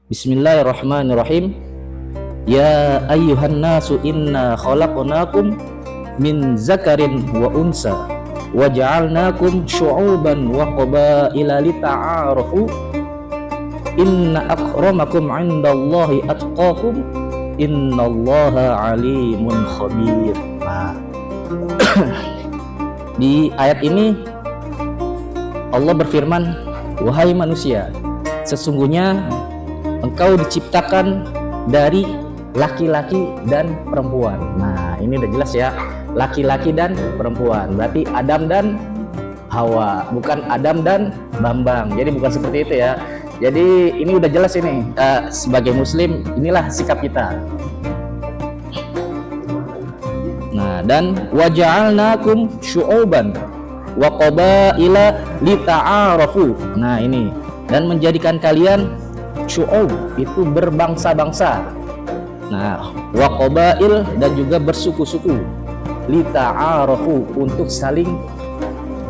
Bismillahirrahmanirrahim. Ya ayyuhan nasu inna khalaqnakum min zakarin wa unsa wa ja'alnakum syu'uban wa qabaila lita'arafu inna akramakum 'indallahi atqakum innallaha alimun khabir. Nah, di ayat ini Allah berfirman, wahai manusia, sesungguhnya engkau diciptakan dari laki-laki dan perempuan. Nah, ini udah jelas ya, laki-laki dan perempuan. Berarti Adam dan Hawa, bukan Adam dan Bambang. Jadi bukan seperti itu ya. Jadi ini udah jelas ini. Sebagai muslim, inilah sikap kita. Nah, dan waja'alnakum syu'uban wa qabaila lita'arafu. Nah, ini, dan menjadikan kalian syu'ub, itu berbangsa-bangsa. Nah, wa qabail, dan juga bersuku-suku. Lita'arafu, untuk saling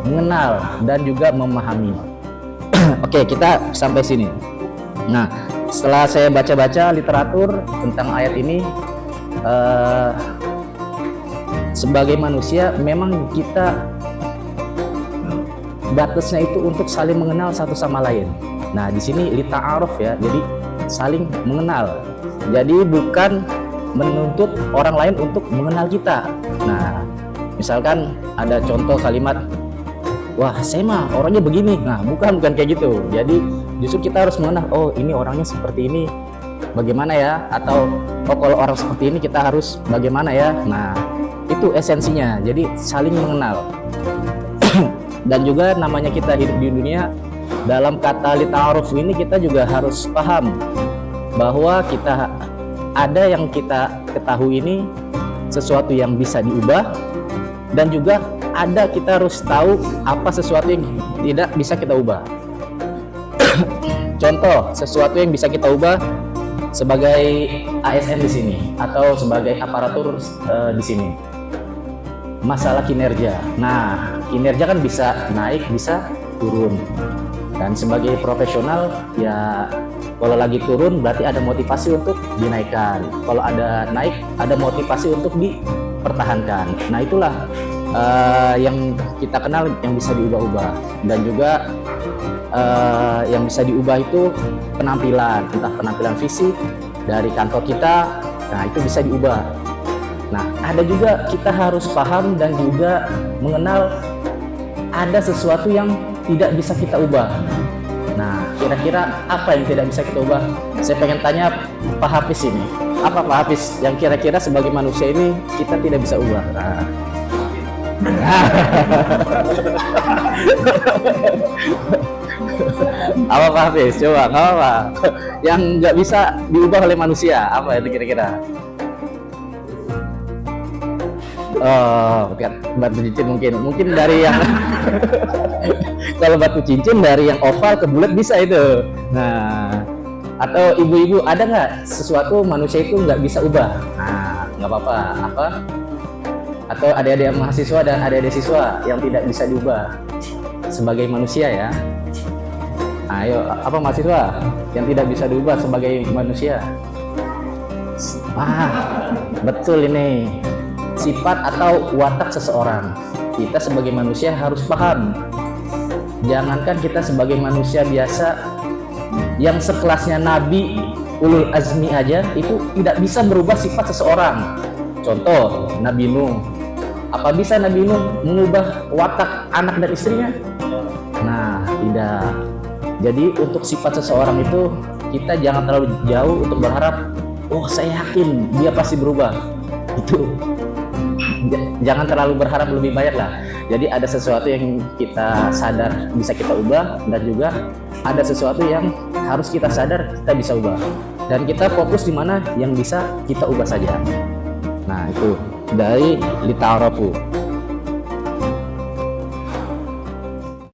mengenal dan juga memahami. Oke, kita sampai sini. Nah, setelah saya baca-baca literatur tentang ayat ini, sebagai manusia memang kita batasnya itu untuk saling mengenal satu sama lain. Nah, di sini lita'aruf ya, jadi saling mengenal. Jadi bukan menuntut orang lain untuk mengenal kita. Nah, misalkan ada contoh kalimat, wah saya mah orangnya begini. Nah, bukan kayak gitu. Jadi justru kita harus mengenal, oh ini orangnya seperti ini, bagaimana ya? Atau oh kalau orang seperti ini kita harus bagaimana ya? Nah, itu esensinya. Jadi saling mengenal. Dan juga namanya kita hidup di dunia, dalam kata lita'aruf ini kita juga harus paham bahwa kita ada yang kita ketahui ini sesuatu yang bisa diubah, dan juga ada kita harus tahu apa sesuatu yang tidak bisa kita ubah. Contoh sesuatu yang bisa kita ubah sebagai ASN di sini atau sebagai aparatur di sini. Masalah kinerja. Nah, kinerja kan bisa naik, bisa turun. Dan sebagai profesional ya, kalau lagi turun berarti ada motivasi untuk dinaikkan. Kalau ada naik, ada motivasi untuk dipertahankan. Nah, itulah yang kita kenal yang bisa diubah-ubah. Dan juga yang bisa diubah itu penampilan, entah penampilan fisik dari kantor kita. Nah, itu bisa diubah. Nah, ada juga kita harus paham dan juga mengenal ada sesuatu yang tidak bisa kita ubah. Nah, kira-kira apa yang tidak bisa kita ubah? Saya pengen tanya Pak Hafiz ini. Apa Pak Hafiz yang kira-kira sebagai manusia ini kita tidak bisa ubah? Nah. Apa Pak Hafiz? Coba, apa? Yang nggak bisa diubah oleh manusia, apa itu kira-kira? Oh, batu cincin mungkin dari yang kalau batu cincin dari yang oval ke bulat bisa itu. Nah, atau ibu-ibu ada nggak sesuatu manusia itu nggak bisa ubah? Nah, nggak apa-apa. Apa? Atau adik-adik mahasiswa dan adik-adik siswa yang tidak bisa diubah sebagai manusia ya? Ayo, apa mahasiswa yang tidak bisa diubah sebagai manusia? Betul ini. Sifat atau watak seseorang. Kita sebagai manusia harus paham. Jangankan kita sebagai manusia biasa yang sekelasnya Nabi Ulul Azmi aja itu tidak bisa merubah sifat seseorang. Contoh Nabi Nuh. Apa bisa Nabi Nuh mengubah watak anak dan istrinya? Nah, tidak. Jadi untuk sifat seseorang itu kita jangan terlalu jauh untuk berharap, oh saya yakin dia pasti berubah. Itu jangan terlalu berharap lebih banyak lah. Jadi ada sesuatu yang kita sadar bisa kita ubah, dan juga ada sesuatu yang harus kita sadar kita bisa ubah, dan kita fokus di mana yang bisa kita ubah saja. Nah, itu dari lita'arafu.